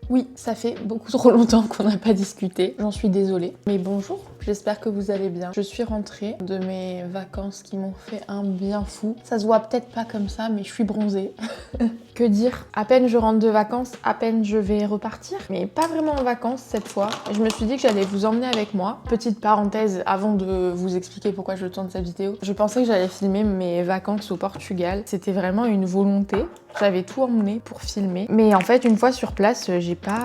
Oui, ça fait beaucoup trop longtemps qu'on n'a pas discuté, j'en suis désolée. Mais bonjour, j'espère que vous allez bien. Je suis rentrée de mes vacances qui m'ont fait un bien fou. Ça se voit peut-être pas comme ça, mais je suis bronzée. Que dire? À peine je rentre de vacances, à peine je vais repartir. Mais pas vraiment en vacances cette fois. Je me suis dit que j'allais vous emmener avec moi. Petite parenthèse avant de vous expliquer pourquoi je tourne cette vidéo. Je pensais que j'allais filmer mes vacances au Portugal. C'était vraiment une volonté. J'avais tout emmené pour filmer. Mais en fait, une fois sur place, j'ai pas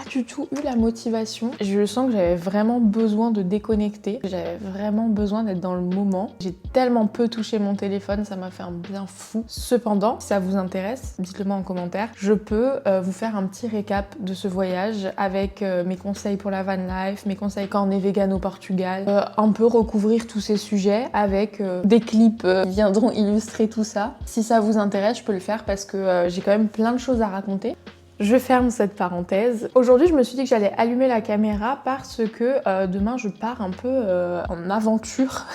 du tout eu la motivation. Je sens que j'avais vraiment besoin de déconnecter. J'avais vraiment besoin d'être dans le moment. J'ai tellement peu touché mon téléphone, ça m'a fait un bien fou. Cependant, si ça vous intéresse, dites-le moi en commentaire. Je peux vous faire un petit récap de ce voyage avec mes conseils pour la van life, mes conseils quand on est vegan au Portugal, un peu recouvrir tous ces sujets avec des clips qui viendront illustrer tout ça. Si ça vous intéresse, je peux le faire parce que j'ai quand même plein de choses à raconter. Je ferme cette parenthèse. Aujourd'hui, je me suis dit que j'allais allumer la caméra parce que demain, je pars un peu en aventure.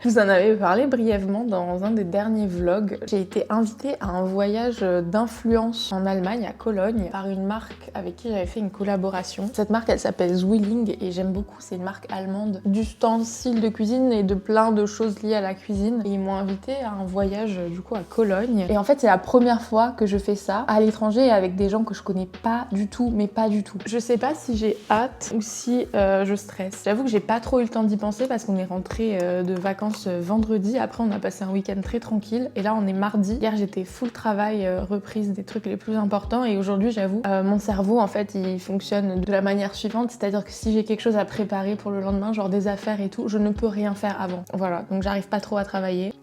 Je vous en avais parlé brièvement dans un des derniers vlogs. J'ai été invitée à un voyage d'influence en Allemagne, à Cologne, par une marque avec qui j'avais fait une collaboration. Cette marque, elle s'appelle Zwilling et j'aime beaucoup. C'est une marque allemande d'ustensiles de cuisine et de plein de choses liées à la cuisine. Et ils m'ont invitée à un voyage du coup à Cologne. Et en fait, c'est la première fois que je fais ça à l'étranger et avec des gens que je connais pas du tout, mais pas du tout. Je sais pas si j'ai hâte ou si je stresse. J'avoue que j'ai pas trop eu le temps d'y penser parce qu'on est rentré de vacances vendredi. Après, on a passé un week-end très tranquille. Et là, on est mardi. Hier, j'étais full travail, reprise des trucs les plus importants. Et aujourd'hui, j'avoue, mon cerveau, en fait, il fonctionne de la manière suivante. C'est-à-dire que si j'ai quelque chose à préparer pour le lendemain, genre des affaires et tout, je ne peux rien faire avant. Voilà, donc j'arrive pas trop à travailler.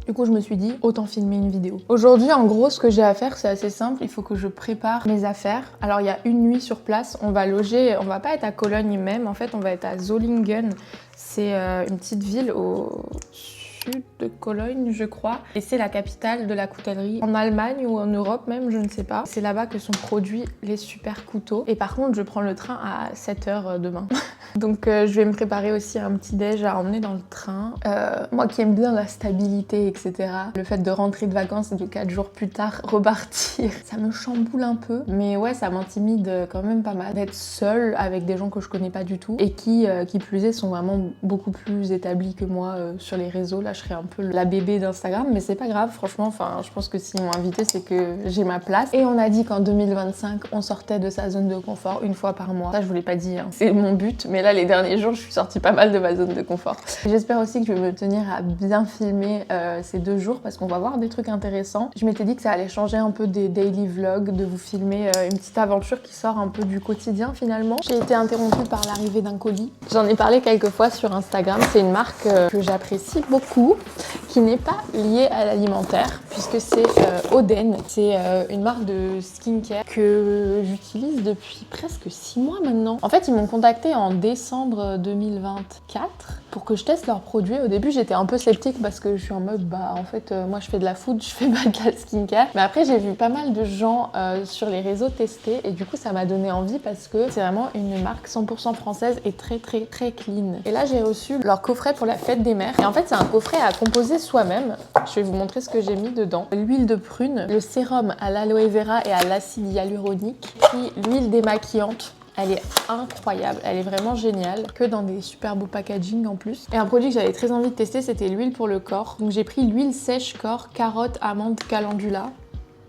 Du coup, je me suis dit, autant filmer une vidéo. Aujourd'hui, en gros, ce que j'ai à faire, c'est assez simple. Il faut que je prépare mes affaires. Alors, il y a une nuit sur place. On va loger, on va pas être à Cologne même. En fait, on va être à Solingen. C'est une petite ville au sud de Cologne, je crois. Et c'est la capitale de la coutellerie en Allemagne ou en Europe même, je ne sais pas. C'est là-bas que sont produits les super couteaux. Et par contre, je prends le train à 7h demain. Donc je vais me préparer aussi un petit déj à emmener dans le train. Moi qui aime bien la stabilité, etc. Le fait de rentrer de vacances et de 4 jours plus tard repartir, ça me chamboule un peu. Mais ouais, ça m'intimide quand même pas mal d'être seule avec des gens que je connais pas du tout et qui plus est, sont vraiment beaucoup plus établis que moi sur les réseaux. Là, je serais un peu la bébé d'Instagram, mais c'est pas grave, franchement. Enfin, je pense que s'ils m'ont invité, c'est que j'ai ma place. Et on a dit qu'en 2025, on sortait de sa zone de confort une fois par mois. Ça, je vous l'ai pas dit, hein. C'est mon but, mais là, les derniers jours, je suis sortie pas mal de ma zone de confort. J'espère aussi que je vais me tenir à bien filmer ces 2 jours parce qu'on va voir des trucs intéressants. Je m'étais dit que ça allait changer un peu des daily vlogs, de vous filmer une petite aventure qui sort un peu du quotidien finalement. J'ai été interrompue par l'arrivée d'un colis. J'en ai parlé quelques fois sur Instagram. C'est une marque que j'apprécie beaucoup, qui n'est pas liée à l'alimentaire puisque c'est Oden. C'est une marque de skincare que j'utilise depuis presque 6 mois maintenant. En fait, ils m'ont contacté en décembre 2024 pour que je teste leurs produits. Au début, j'étais un peu sceptique parce que je suis en mode, en fait, moi je fais de la food, je fais pas de la skincare. Mais après, j'ai vu pas mal de gens sur les réseaux tester et du coup, ça m'a donné envie parce que c'est vraiment une marque 100% française et très clean. Et là, j'ai reçu leur coffret pour la fête des mères. Et en fait, c'est un coffret à composer soi-même. Je vais vous montrer ce que j'ai mis dedans. L'huile de prune, le sérum à l'aloe vera et à l'acide hyaluronique, puis l'huile démaquillante. Elle est incroyable, elle est vraiment géniale, que dans des super beaux packaging en plus. Et un produit que j'avais très envie de tester, c'était l'huile pour le corps. Donc j'ai pris l'huile sèche corps, carotte, amande, calendula.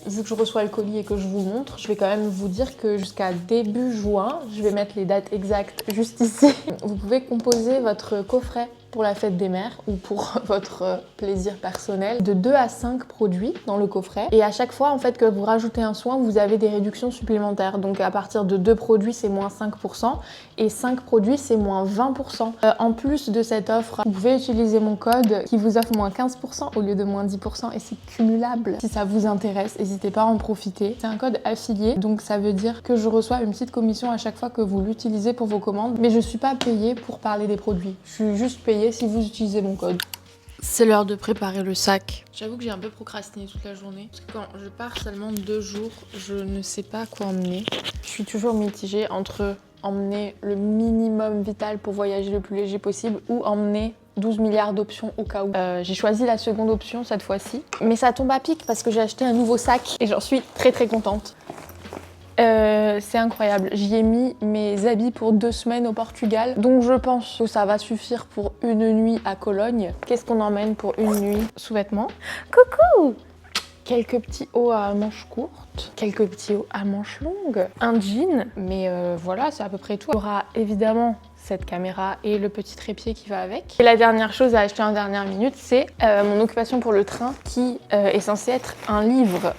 Vu que je reçois le colis et que je vous montre, je vais quand même vous dire que jusqu'à début juin, je vais mettre les dates exactes juste ici. Vous pouvez composer votre coffret pour la fête des mères ou pour votre plaisir personnel de 2 à 5 produits dans le coffret. Et à chaque fois en fait que vous rajoutez un soin, vous avez des réductions supplémentaires. Donc à partir de 2 produits, c'est moins 5% et 5 produits, c'est moins 20%. En plus de cette offre, vous pouvez utiliser mon code qui vous offre moins 15% au lieu de moins 10% et c'est cumulable. Si ça vous intéresse, n'hésitez pas à en profiter. C'est un code affilié, donc ça veut dire que je reçois une petite commission à chaque fois que vous l'utilisez pour vos commandes. Mais je suis pas payée pour parler des produits. Je suis juste payée si vous utilisez mon code. C'est l'heure de préparer le sac. J'avoue que j'ai un peu procrastiné toute la journée. Parce que quand je pars seulement 2 jours, je ne sais pas quoi emmener. Je suis toujours mitigée entre emmener le minimum vital pour voyager le plus léger possible ou emmener 12 milliards d'options au cas où. J'ai choisi la seconde option cette fois-ci. Mais ça tombe à pic parce que j'ai acheté un nouveau sac et j'en suis très très contente. C'est incroyable, j'y ai mis mes habits pour 2 semaines au Portugal, donc je pense que ça va suffire pour une nuit à Cologne. Qu'est-ce qu'on emmène pour une nuit? Sous-vêtements. Coucou! Quelques petits hauts à manches courtes, quelques petits hauts à manches longues, un jean, mais voilà, c'est à peu près tout. Il y aura évidemment cette caméra et le petit trépied qui va avec. Et la dernière chose à acheter en dernière minute, c'est mon occupation pour le train qui est censé être un livre.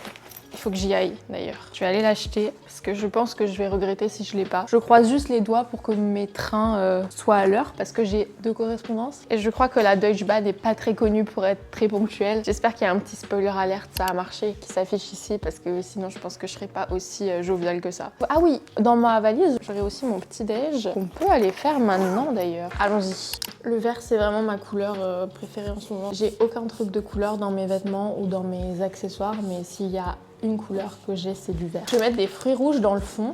Il faut que j'y aille d'ailleurs. Je vais aller l'acheter parce que je pense que je vais regretter si je l'ai pas. Je croise juste les doigts pour que mes trains soient à l'heure parce que j'ai 2 correspondances. Et je crois que la Deutsche Bahn n'est pas très connue pour être très ponctuelle. J'espère qu'il y a un petit spoiler alerte, ça a marché, qui s'affiche ici parce que sinon je pense que je serais pas aussi joviale que ça. Ah oui, dans ma valise, j'aurai aussi mon petit déj qu'on peut aller faire maintenant d'ailleurs. Allons-y. Le vert, c'est vraiment ma couleur préférée en ce moment. J'ai aucun truc de couleur dans mes vêtements ou dans mes accessoires, mais s'il y a une couleur que j'ai, c'est du vert. Je vais mettre des fruits rouges dans le fond.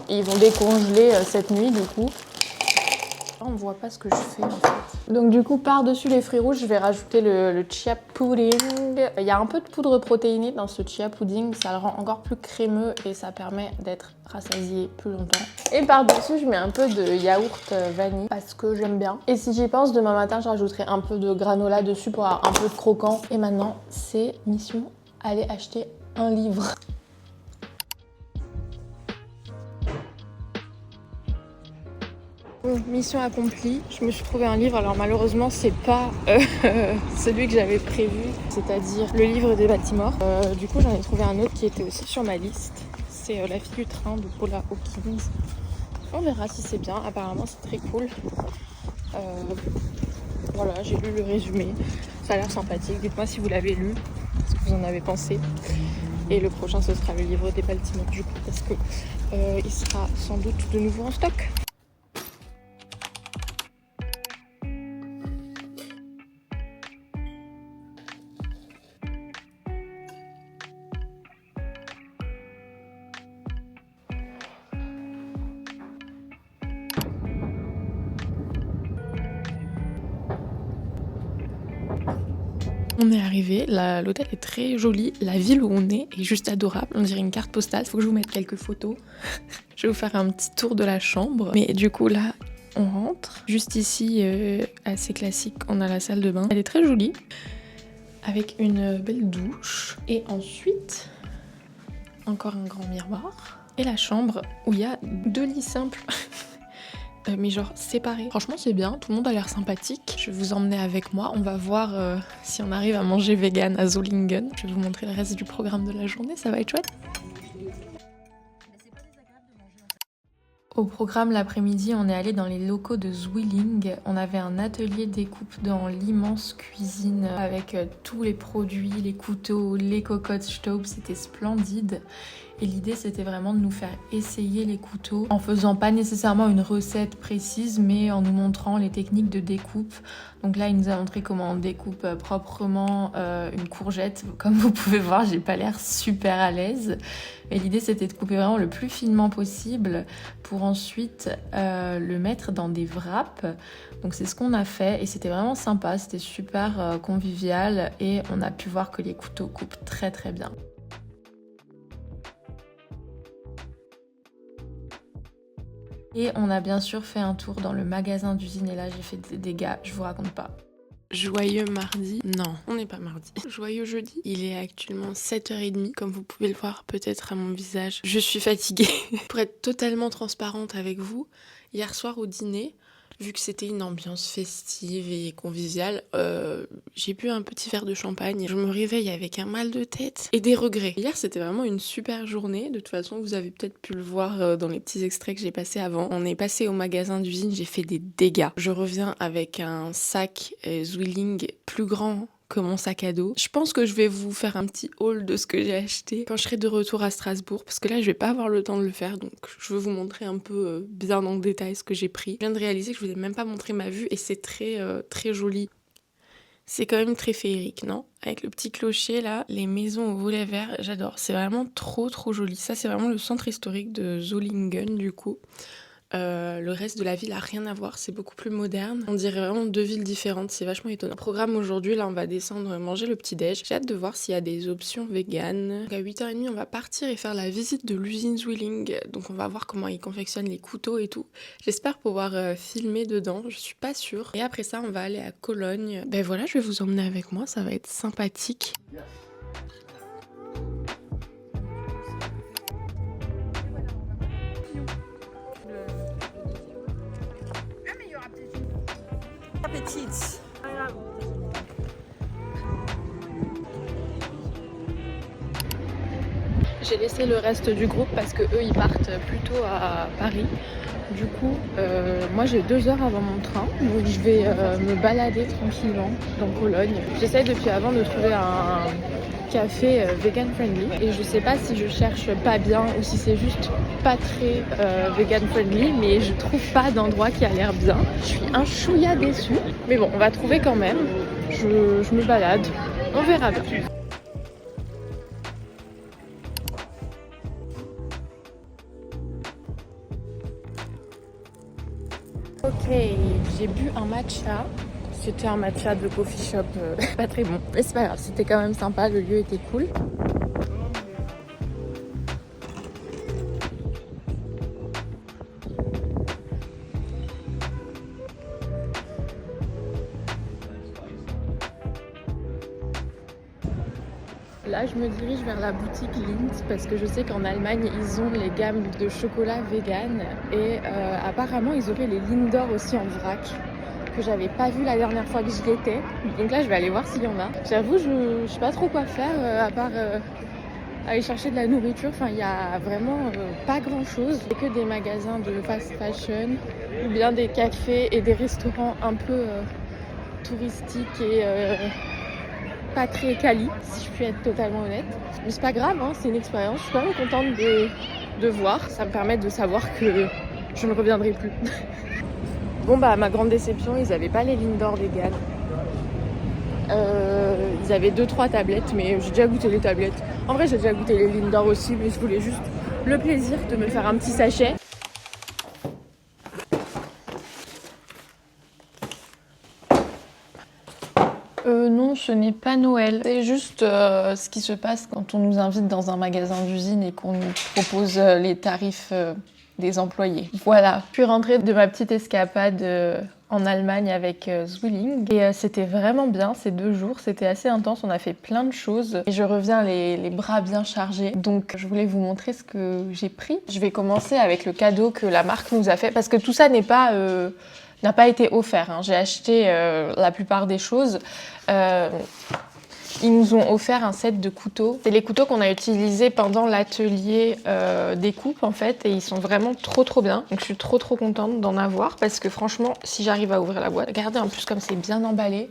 Ils vont décongeler cette nuit du coup. On ne voit pas ce que je fais en fait. Donc du coup, par-dessus les fruits rouges, je vais rajouter le chia pudding. Il y a un peu de poudre protéinée dans ce chia pudding. Ça le rend encore plus crémeux et ça permet d'être rassasié plus longtemps. Et par-dessus, je mets un peu de yaourt vanille parce que j'aime bien. Et si j'y pense, demain matin, je rajouterai un peu de granola dessus pour avoir un peu de croquant. Et maintenant, c'est mission, aller acheter un livre. Bon, mission accomplie, je me suis trouvé un livre, alors malheureusement c'est pas celui que j'avais prévu, c'est-à-dire le livre des Baltimore. Du coup j'en ai trouvé un autre qui était aussi sur ma liste, c'est La fille du train de Paula Hawkins. On verra si c'est bien, apparemment c'est très cool. Voilà, j'ai lu le résumé, ça a l'air sympathique, dites-moi si vous l'avez lu, ce que vous en avez pensé. Et le prochain ce sera le livre des Baltimore du coup parce que il sera sans doute de nouveau en stock. On est arrivé, l'hôtel est très joli, la ville où on est juste adorable, on dirait une carte postale, faut que je vous mette quelques photos. Je vais vous faire un petit tour de la chambre, mais du coup là on rentre. Juste ici, assez classique, on a la salle de bain, elle est très jolie, avec une belle douche. Et ensuite, encore un grand miroir, et la chambre où il y a 2 lits simples. Mais genre séparés. Franchement c'est bien, tout le monde a l'air sympathique. Je vais vous emmener avec moi, on va voir si on arrive à manger vegan à Solingen. Je vais vous montrer le reste du programme de la journée, ça va être chouette. Au programme l'après-midi, on est allé dans les locaux de Zwilling. On avait un atelier découpe dans l'immense cuisine avec tous les produits, les couteaux, les cocottes Staub, c'était splendide. Et l'idée c'était vraiment de nous faire essayer les couteaux en faisant pas nécessairement une recette précise mais en nous montrant les techniques de découpe. Donc là il nous a montré comment on découpe proprement une courgette. Comme vous pouvez voir j'ai pas l'air super à l'aise. Et l'idée c'était de couper vraiment le plus finement possible pour ensuite le mettre dans des wraps. Donc c'est ce qu'on a fait et c'était vraiment sympa, c'était super convivial et on a pu voir que les couteaux coupent très très bien. Et on a bien sûr fait un tour dans le magasin d'usine et là j'ai fait des dégâts, je vous raconte pas. Joyeux mardi. Non, on n'est pas mardi. Joyeux jeudi. Il est actuellement 7h30, comme vous pouvez le voir peut-être à mon visage. Je suis fatiguée. Pour être totalement transparente avec vous, hier soir au dîner, vu que c'était une ambiance festive et conviviale, j'ai bu un petit verre de champagne. Je me réveille avec un mal de tête et des regrets. Hier, c'était vraiment une super journée. De toute façon, vous avez peut-être pu le voir dans les petits extraits que j'ai passés avant. On est passé au magasin d'usine, j'ai fait des dégâts. Je reviens avec un sac Zwilling plus grand que mon sac à dos. Je pense que je vais vous faire un petit haul de ce que j'ai acheté quand je serai de retour à Strasbourg parce que là je vais pas avoir le temps de le faire donc je veux vous montrer un peu bien en détail ce que j'ai pris. Je viens de réaliser que je vous ai même pas montré ma vue et c'est très très joli. C'est quand même très féerique, non? Avec le petit clocher là, les maisons au volet vert, j'adore. C'est vraiment trop trop joli. Ça c'est vraiment le centre historique de Solingen du coup. Le reste de la ville a rien à voir, c'est beaucoup plus moderne. On dirait vraiment deux villes différentes, c'est vachement étonnant. Programme aujourd'hui, là on va descendre manger le petit-déj. J'ai hâte de voir s'il y a des options véganes. Donc à 8h30, on va partir et faire la visite de l'usine Zwilling. Donc on va voir comment ils confectionnent les couteaux et tout. J'espère pouvoir filmer dedans, je suis pas sûre. Et après ça, on va aller à Cologne. Ben voilà, je vais vous emmener avec moi, ça va être sympathique. Petite. J'ai laissé le reste du groupe parce que eux ils partent plutôt à Paris. Du coup, moi j'ai 2 heures avant mon train, donc je vais me balader tranquillement dans Cologne. J'essaye depuis avant de trouver un café vegan friendly et je sais pas si je cherche pas bien ou si c'est juste pas très vegan friendly, mais je trouve pas d'endroit qui a l'air bien. Je suis un chouïa déçue, mais bon, on va trouver quand même. Je me balade, on verra bien. Ok, j'ai bu un matcha. C'était un matcha de coffee shop pas très bon. Mais c'est pas grave, c'était quand même sympa, le lieu était cool. Là, je me dirige vers la boutique Lindt parce que je sais qu'en Allemagne, ils ont les gammes de chocolat vegan et apparemment, ils auraient les Lindor aussi en vrac que j'avais pas vu la dernière fois que j'y étais. Donc là, je vais aller voir s'il y en a. J'avoue, je sais pas trop quoi faire à part aller chercher de la nourriture. Enfin, il y a vraiment pas grand-chose. Il y a que des magasins de fast fashion ou bien des cafés et des restaurants un peu touristiques et pas très quali, si je puis être totalement honnête. Mais c'est pas grave, hein, c'est une expérience. Je suis quand même contente de voir. Ça me permet de savoir que je ne reviendrai plus. Bon bah, ma grande déception, ils avaient pas les Lindor vegan. Ils avaient 2-3 tablettes, mais j'ai déjà goûté les tablettes. En vrai, j'ai déjà goûté les Lindor aussi, mais je voulais juste le plaisir de me faire un petit sachet. Non, ce n'est pas Noël. C'est juste ce qui se passe quand on nous invite dans un magasin d'usine et qu'on nous propose les tarifs des employés. Voilà, je suis rentrée de ma petite escapade en Allemagne avec Zwilling et c'était vraiment bien ces 2 jours, c'était assez intense, on a fait plein de choses et je reviens les bras bien chargés. Donc je voulais vous montrer ce que j'ai pris. Je vais commencer avec le cadeau que la marque nous a fait parce que tout ça n'a pas été offert, hein. J'ai acheté la plupart des choses. Ils nous ont offert un set de couteaux. C'est les couteaux qu'on a utilisés pendant l'atelier des coupes en fait et ils sont vraiment trop bien. Donc je suis trop contente d'en avoir parce que franchement si j'arrive à ouvrir la boîte, regardez en plus comme c'est bien emballé.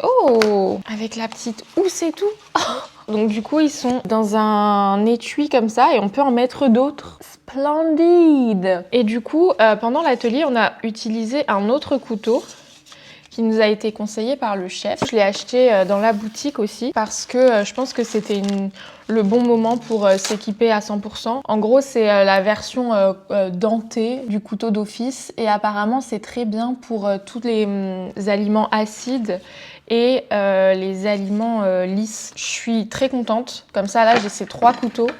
Oh, avec la petite housse et tout. Oh. Donc du coup ils sont dans un étui comme ça et on peut en mettre d'autres. Splendide. Et du coup pendant l'atelier on a utilisé un autre couteau qui nous a été conseillé par le chef. Je l'ai acheté dans la boutique aussi parce que je pense que c'était le bon moment pour s'équiper à 100%. En gros, c'est la version dentée du couteau d'office et apparemment c'est très bien pour tous les aliments acides et les aliments lisses. Je suis très contente. Comme ça, là, j'ai ces 3 couteaux.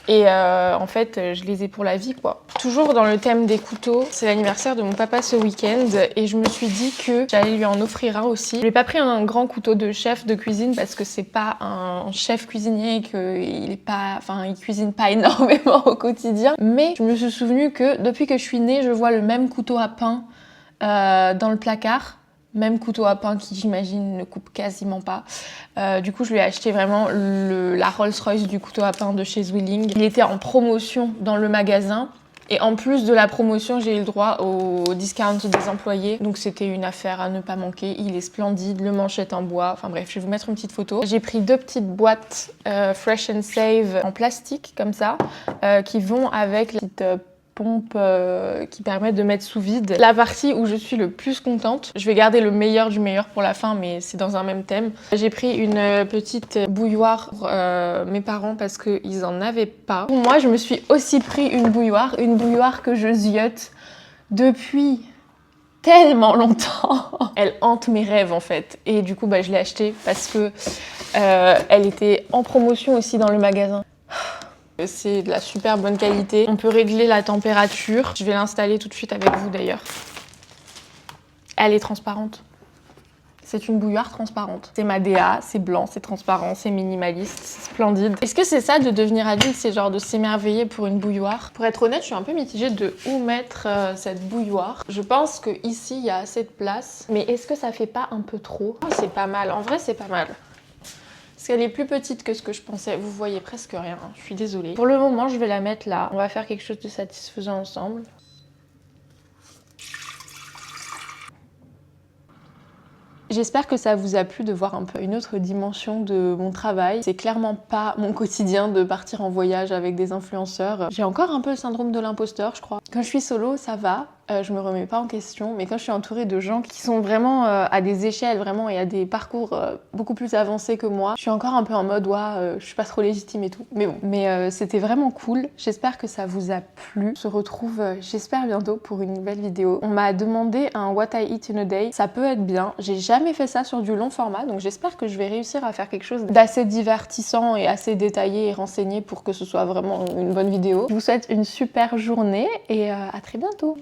Et en fait, je les ai pour la vie, quoi. Toujours dans le thème des couteaux, c'est l'anniversaire de mon papa ce week-end et je me suis dit que j'allais lui en offrir un aussi. Je n'ai pas pris un grand couteau de chef de cuisine parce que c'est pas un chef cuisinier et qu'il cuisine pas énormément au quotidien. Mais je me suis souvenu que depuis que je suis née, je vois le même couteau à pain dans le placard. Même couteau à pain qui, j'imagine, ne coupe quasiment pas. Du coup, je lui ai acheté vraiment la Rolls-Royce du couteau à pain de chez Zwilling. Il était en promotion dans le magasin. Et en plus de la promotion, j'ai eu le droit au discount des employés. Donc c'était une affaire à ne pas manquer. Il est splendide, le manche est en bois. Enfin bref, je vais vous mettre une petite photo. J'ai pris 2 petites boîtes Fresh and Save en plastique, comme ça, qui vont avec la petite pompe qui permet de mettre sous vide. La partie où je suis le plus contente, je vais garder le meilleur du meilleur pour la fin, mais c'est dans un même thème. J'ai pris une petite bouilloire pour mes parents parce qu'ils en avaient pas. Pour moi, je me suis aussi pris une bouilloire que je ziote depuis tellement longtemps. Elle hante mes rêves en fait. Et du coup, je l'ai achetée parce que elle était en promotion aussi dans le magasin. C'est de la super bonne qualité. On peut régler la température. Je vais l'installer tout de suite avec vous d'ailleurs. Elle est transparente. C'est une bouilloire transparente. C'est ma DA, c'est blanc, c'est transparent, c'est minimaliste, c'est splendide. Est-ce que c'est ça de devenir adulte, c'est genre de s'émerveiller pour une bouilloire? Pour être honnête, je suis un peu mitigée de où mettre cette bouilloire. Je pense que ici il y a assez de place, mais est-ce que ça fait pas un peu trop? Oh, c'est pas mal, en vrai c'est pas mal. Parce qu'elle est plus petite que ce que je pensais. Vous voyez presque rien, hein. Je suis désolée. Pour le moment, je vais la mettre là. On va faire quelque chose de satisfaisant ensemble. J'espère que ça vous a plu de voir un peu une autre dimension de mon travail. C'est clairement pas mon quotidien de partir en voyage avec des influenceurs. J'ai encore un peu le syndrome de l'imposteur, je crois. Quand je suis solo, ça va. Je me remets pas en question, mais quand je suis entourée de gens qui sont vraiment à des échelles vraiment et à des parcours beaucoup plus avancés que moi, je suis encore un peu en mode je suis pas trop légitime et tout. Mais bon, c'était vraiment cool. J'espère que ça vous a plu. On se retrouve, j'espère bientôt pour une nouvelle vidéo. On m'a demandé un What I Eat in a Day. Ça peut être bien. J'ai jamais fait ça sur du long format, donc j'espère que je vais réussir à faire quelque chose d'assez divertissant et assez détaillé et renseigné pour que ce soit vraiment une bonne vidéo. Je vous souhaite une super journée et à très bientôt.